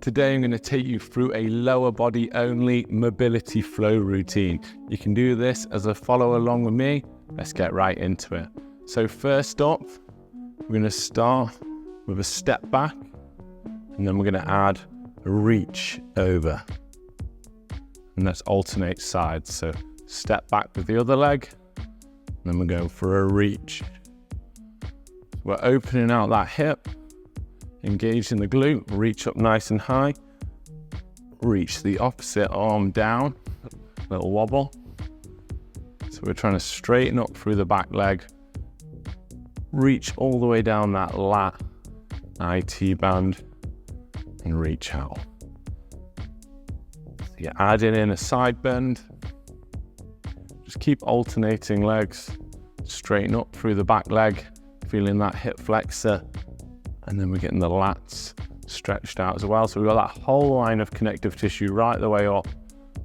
Today I'm going to take you through a lower body only mobility flow routine. You can do this as a follow along with me. Let's get right into it. So first up, we're going to start with a step back, and then we're going to add a reach over. And let's alternate sides. So step back with the other leg, and then we're going for a reach. We're opening out that hip, engaging the glute, reach up nice and high, reach the opposite arm down, little wobble. So we're trying to straighten up through the back leg, reach all the way down that lat, IT band, and reach out. So you're adding in a side bend. Just keep alternating legs, straighten up through the back leg, feeling that hip flexor. And then we're getting the lats stretched out as well. So we've got that whole line of connective tissue right the way up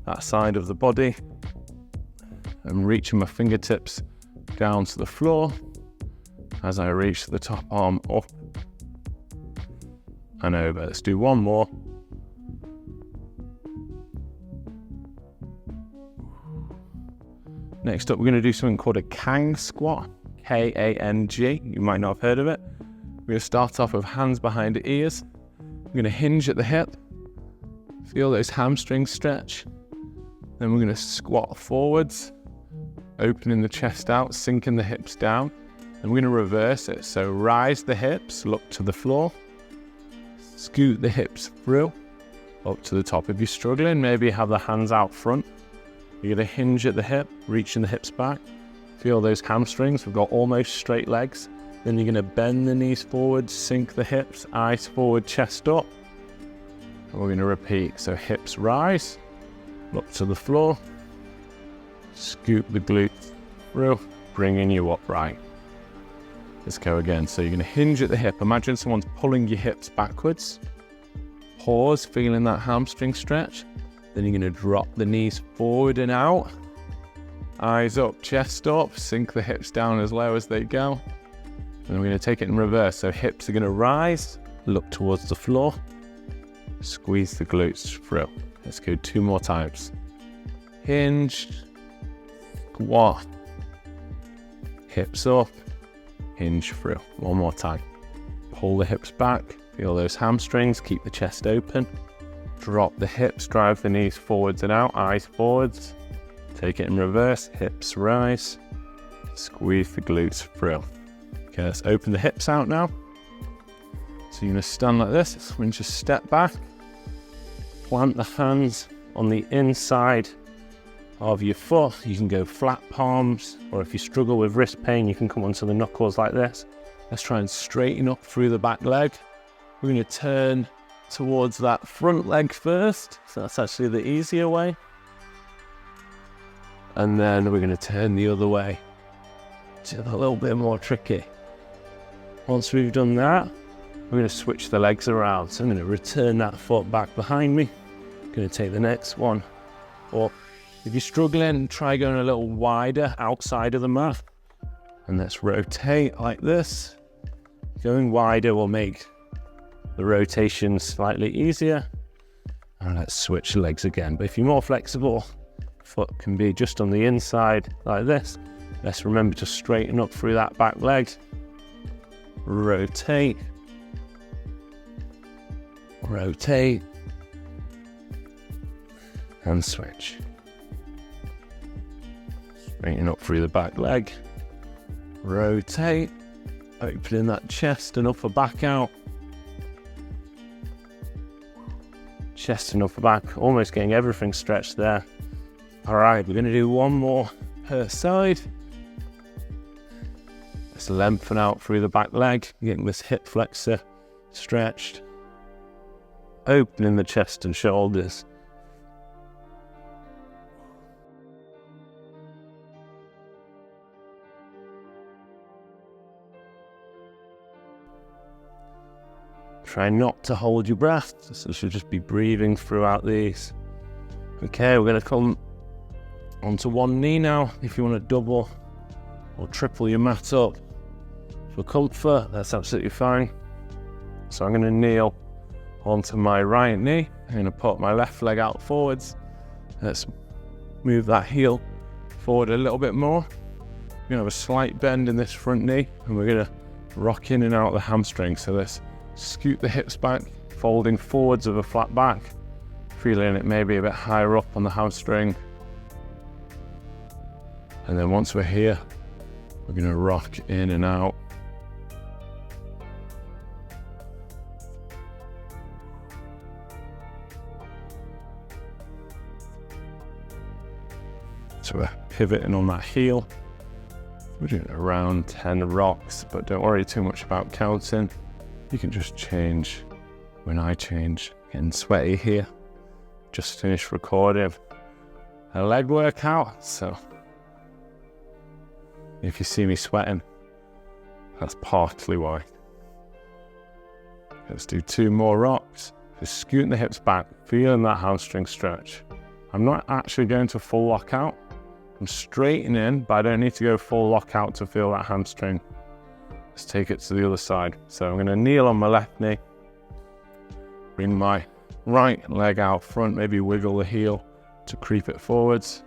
that side of the body. I'm reaching my fingertips down to the floor as I reach the top arm up and over. Let's do one more. Next up, we're going to do something called a Kang squat, K-A-N-G. You might not have heard of it. We're going to start off with hands behind the ears. We're going to hinge at the hip. Feel those hamstrings stretch. Then we're going to squat forwards, opening the chest out, sinking the hips down. And we're going to reverse it. So rise the hips, look to the floor. Scoot the hips through, up to the top. If you're struggling, maybe have the hands out front. You're going to hinge at the hip, reaching the hips back. Feel those hamstrings. We've got almost straight legs. Then you're going to bend the knees forward, sink the hips, eyes forward, chest up. And we're going to repeat. So hips rise, look to the floor, scoop the glutes through, bringing you upright. Let's go again. So you're going to hinge at the hip. Imagine someone's pulling your hips backwards. Pause, feeling that hamstring stretch. Then you're going to drop the knees forward and out. Eyes up, chest up, sink the hips down as low as they go. And we're going to take it in reverse. So hips are going to rise, look towards the floor, squeeze the glutes through. Let's go 2 more times. Hinge, squat, hips up, hinge through. 1 more time. Pull the hips back, feel those hamstrings, keep the chest open. Drop the hips, drive the knees forwards and out, eyes forwards. Take it in reverse, hips rise, squeeze the glutes through. Okay, let's open the hips out now. So you're going to stand like this. We're going to just step back, plant the hands on the inside of your foot. You can go flat palms, or if you struggle with wrist pain, you can come onto the knuckles like this. Let's try and straighten up through the back leg. We're going to turn towards that front leg first. So that's actually the easier way. And then we're going to turn the other way. It's a little bit more tricky. Once we've done that, we're going to switch the legs around. So I'm going to return that foot back behind me. I'm going to take the next one up. If you're struggling, try going a little wider outside of the mat. And let's rotate like this. Going wider will make the rotation slightly easier. And let's switch legs again. But if you're more flexible, foot can be just on the inside like this. Let's remember to straighten up through that back leg. Rotate, rotate, and switch. Straighten up through the back leg, rotate, opening that chest and upper back out. Chest and upper back, almost getting everything stretched there. All right, we're going to do 1 more per side. Let's lengthen out through the back leg, getting this hip flexor stretched. Opening the chest and shoulders. Try not to hold your breath, so you should just be breathing throughout these. Okay, we're going to come onto one knee now. If you want to double or triple your mat up for comfort, that's absolutely fine. So I'm going to kneel onto my right knee. I'm going to put my left leg out forwards. Let's move that heel forward a little bit more. We're going to have a slight bend in this front knee, and we're going to rock in and out the hamstring. So let's scoot the hips back, folding forwards of a flat back, feeling it maybe a bit higher up on the hamstring. And then once we're here, we're going to rock in and out. So we're pivoting on that heel. We're doing around 10 rocks, but don't worry too much about counting. You can just change when I change. Getting sweaty here. Just finished recording a leg workout, so if you see me sweating, that's partly why. Let's do 2 more rocks. Just scooting the hips back, feeling that hamstring stretch. I'm not actually going to full lockout. I'm straightening, but I don't need to go full lockout to feel that hamstring. Let's take it to the other side. So I'm going to kneel on my left knee, bring my right leg out front, maybe wiggle the heel to creep it forwards.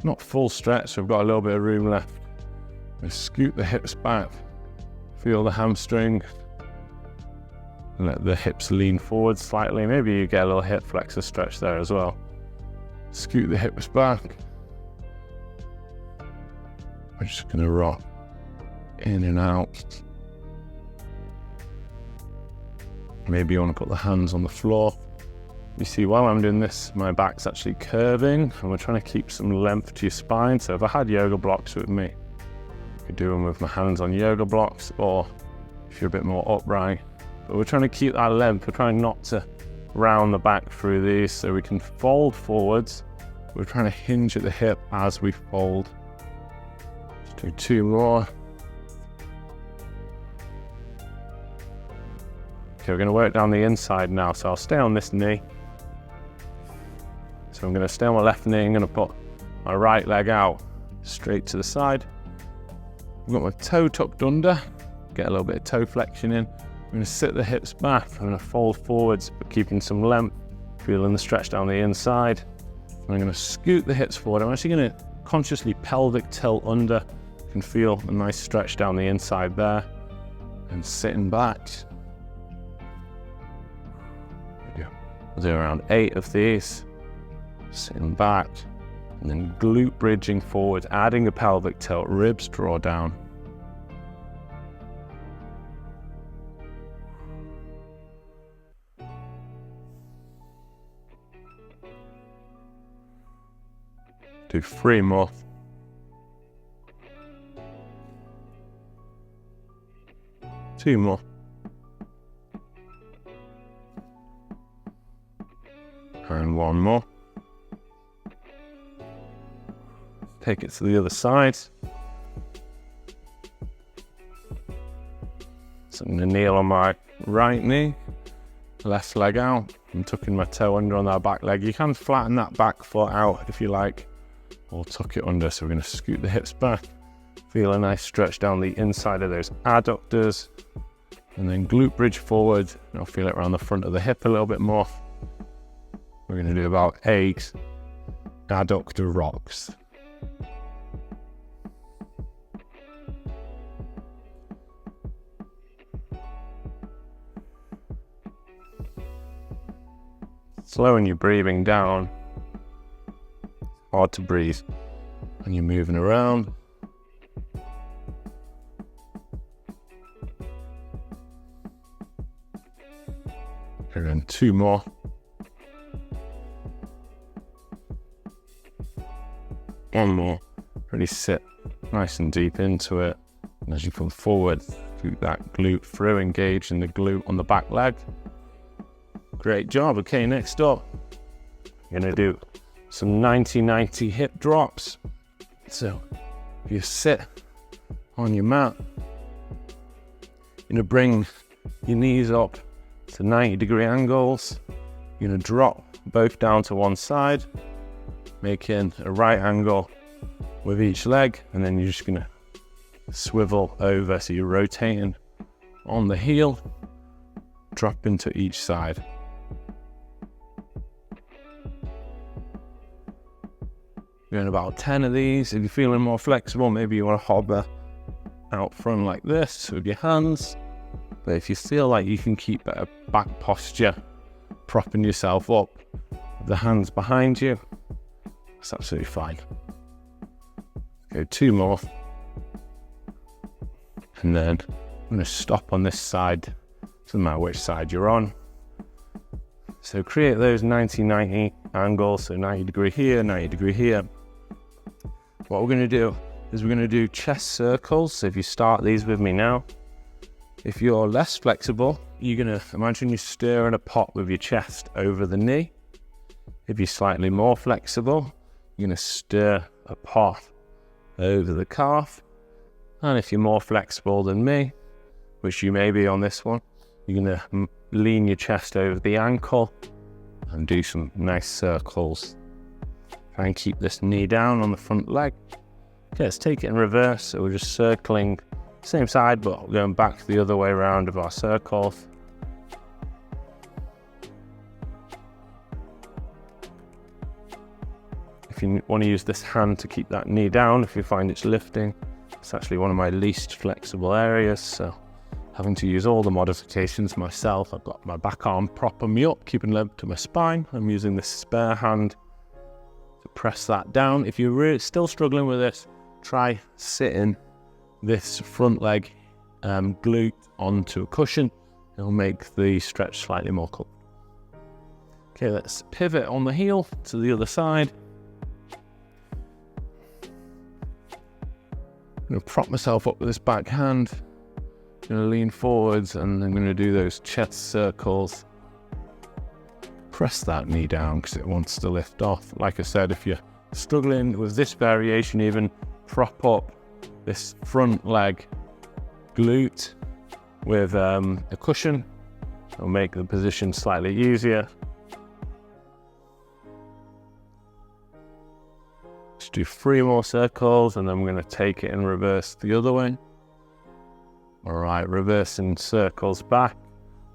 Not full stretch, so I've got a little bit of room left. I'm going to scoot the hips back, feel the hamstring, and let the hips lean forward slightly. Maybe you get a little hip flexor stretch there as well. Scoot the hips back. We're just going to rock in and out. Maybe you want to put the hands on the floor. You see, while I'm doing this, my back's actually curving, and we're trying to keep some length to your spine. So if I had yoga blocks with me, I could do them with my hands on yoga blocks, or if you're a bit more upright. But we're trying to keep that length. We're trying not to round the back through these, so we can fold forwards. We're trying to hinge at the hip as we fold. Do 2 more. Okay, we're going to work down the inside now. So I'll stay on this knee. So I'm going to stay on my left knee. I'm going to put my right leg out straight to the side. I've got my toe tucked under. Get a little bit of toe flexion in. I'm going to sit the hips back. I'm going to fold forwards, but keeping some length. Feeling the stretch down the inside. I'm going to scoot the hips forward. I'm actually going to consciously pelvic tilt under. You can feel a nice stretch down the inside there. And sitting back. We'll do around 8 of these. Sitting back. And then glute bridging forward, adding a pelvic tilt, ribs draw down. Do 3 more. Two more. And 1 more. Take it to the other side. So I'm going to kneel on my right knee, left leg out. I'm tucking my toe under on that back leg. You can flatten that back foot out if you like, or tuck it under. So we're going to scoot the hips back, feel a nice stretch down the inside of those adductors, and then glute bridge forward. And I'll feel it around the front of the hip a little bit more. We're going to do about 8 adductor rocks. Slowing your breathing down. It's hard to breathe when you're moving around. And then 2 more. One more. Really sit nice and deep into it. And as you come forward, through that glute through, engage in the glute on the back leg. Great job. Okay, next up, you're going to do some 90-90 hip drops. So if you sit on your mat, you're going to bring your knees up to 90-degree angles. You're going to drop both down to one side, making a right angle with each leg, and then you're just going to swivel over. So you're rotating on the heel, drop into each side. Doing about 10 of these. If you're feeling more flexible, maybe you want to hover out front like this with your hands. But if you feel like you can keep better back posture, propping yourself up with the hands behind you, that's absolutely fine. Go 2 more. And then I'm going to stop on this side. Doesn't matter which side you're on. So create those 90-90 angles. So 90 degree here, 90 degree here. What we're going to do is we're going to do chest circles. So if you start these with me now, if you're less flexible, you're going to imagine you're stirring a pot with your chest over the knee. If you're slightly more flexible, you're going to stir a pot over the calf. And if you're more flexible than me, which you may be on this one, you're going to lean your chest over the ankle and do some nice circles. Try and keep this knee down on the front leg. Okay, let's take it in reverse. So we're just circling same side, but we're going back the other way around of our circles. If you want to use this hand to keep that knee down, if you find it's lifting, it's actually one of my least flexible areas. So having to use all the modifications myself. I've got my back arm propping me up, keeping level to my spine. I'm using this spare hand to press that down. If you're really still struggling with this, try sitting this front leg glute onto a cushion. It'll make the stretch slightly more comfortable. Okay, let's pivot on the heel to the other side. I'm going to prop myself up with this back hand. I'm going to lean forwards and I'm going to do those chest circles. Press that knee down because it wants to lift off. Like I said, if you're struggling with this variation, even prop up this front leg glute with a cushion. It'll make the position slightly easier. Just do 3 more circles and then we're going to take it in reverse the other way. All right, reversing circles back.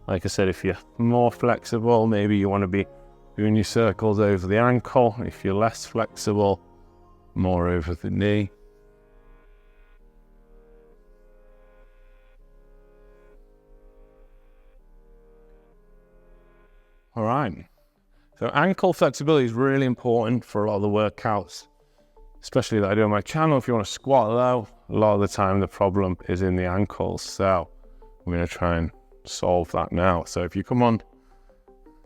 Like I said, if you're more flexible, maybe you want to be doing your circles over the ankle. If you're less flexible, more over the knee. All right, so ankle flexibility is really important for a lot of the workouts, especially that I do on my channel. If you want to squat low, a lot of the time the problem is in the ankles. So I'm going to try and solve that now. So if you come on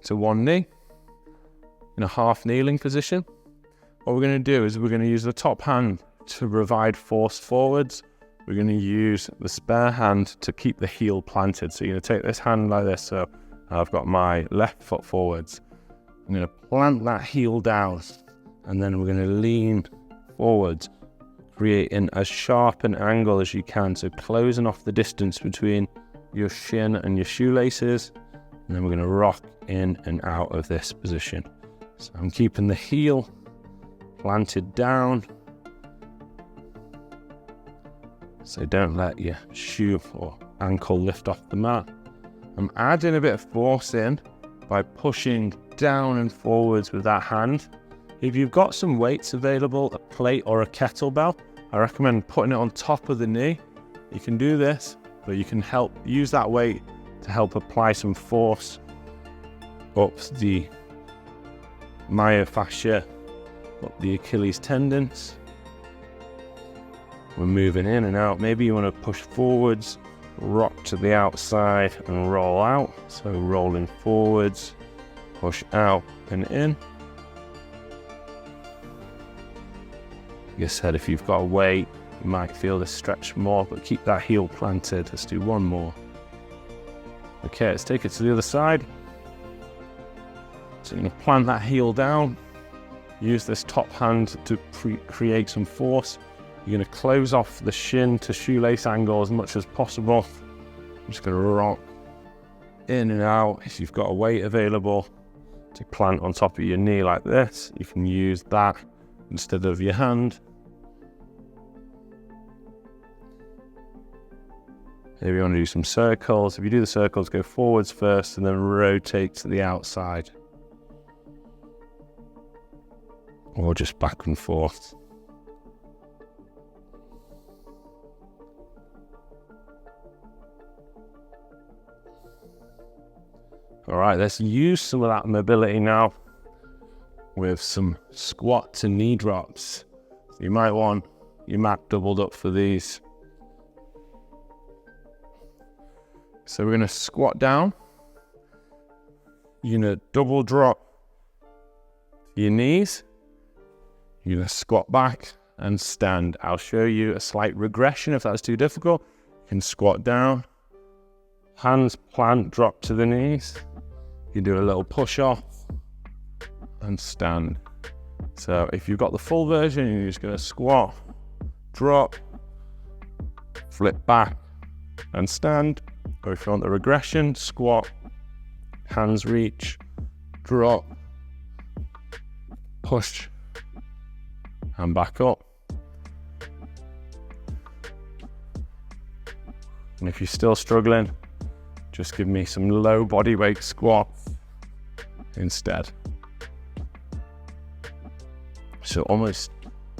to one knee in a half kneeling position, what we're going to do is we're going to use the top hand to provide force forwards. We're going to use the spare hand to keep the heel planted. So you're going to take this hand like this. So I've got my left foot forwards. I'm going to plant that heel down and then we're going to lean forwards, creating as sharp an angle as you can. So closing off the distance between your shin and your shoelaces. And then we're going to rock in and out of this position. So I'm keeping the heel planted down. So don't let your shoe or ankle lift off the mat. I'm adding a bit of force in by pushing down and forwards with that hand. If you've got some weights available, a plate or a kettlebell, I recommend putting it on top of the knee. You can do this, but you can use that weight to help apply some force up the myofascia, up the Achilles tendons. We're moving in and out. Maybe you want to push forwards, rock to the outside and roll out. So rolling forwards, push out and in. Like I said, if you've got a weight, you might feel this stretch more, but keep that heel planted. Let's do one more. Okay, let's take it to the other side. So you're going to plant that heel down. Use this top hand to create some force. You're going to close off the shin to shoelace angle as much as possible. I'm just going to rock in and out. If you've got a weight available to plant on top of your knee like this, you can use that instead of your hand. Maybe you want to do some circles. If you do the circles, go forwards first and then rotate to the outside. or just back and forth. All right, let's use some of that mobility now with some squats and knee drops. You might want your mat doubled up for these. So we're gonna squat down. You're gonna double drop your knees. You're gonna squat back and stand. I'll show you a slight regression if that's too difficult. You can squat down, hands plant, drop to the knees. You do a little push off and stand. So if you've got the full version, you're just gonna squat, drop, flip back and stand. Or if you want the regression, squat, hands reach, drop, push, and back up. And if you're still struggling, just give me some low body weight squats instead. So almost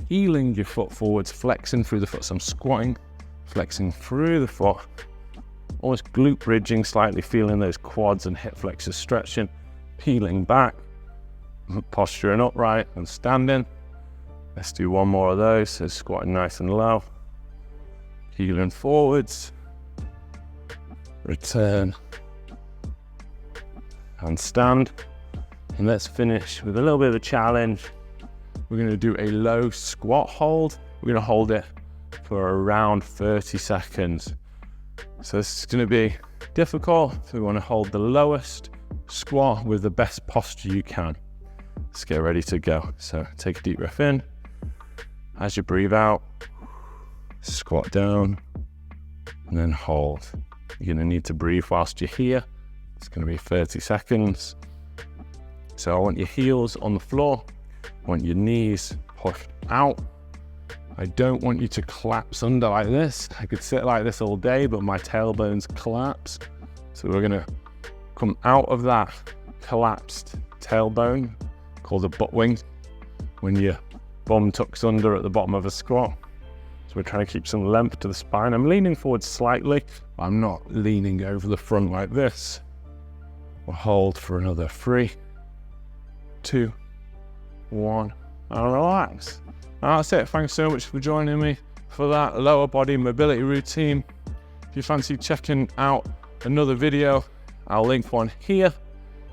heeling your foot forwards, flexing through the foot. So I'm squatting, flexing through the foot, almost glute bridging slightly, feeling those quads and hip flexors stretching, peeling back, posturing upright and standing. Let's do one more of those. So squatting nice and low, heeling forwards, return and stand. And let's finish with a little bit of a challenge. We're going to do a low squat hold. We're going to hold it for around 30 seconds. So this is going to be difficult. So we want to hold the lowest squat with the best posture you can. Let's get ready to go. So take a deep breath in. As you breathe out, squat down and then hold. You're going to need to breathe whilst you're here. It's going to be 30 seconds. So I want your heels on the floor. I want your knees pushed out. I don't want you to collapse under like this. I could sit like this all day, but my tailbones collapse. So we're going to come out of that collapsed tailbone, called a butt wing, when your bum tucks under at the bottom of a squat. So we're trying to keep some length to the spine. I'm leaning forward slightly, but I'm not leaning over the front like this. We'll hold for another 3, 2, 1, and relax. And that's it. Thanks so much for joining me for that lower body mobility routine. If you fancy checking out another video, I'll link one here.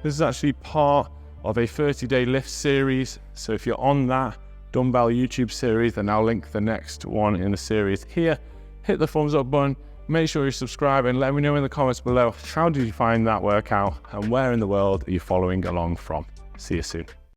This is actually part of a 30-day lift series. So if you're on that dumbbell YouTube series, then I'll link the next one in the series here. Hit the thumbs up button, make sure you subscribe, and let me know in the comments below, how did you find that workout and where in the world are you following along from? See you soon.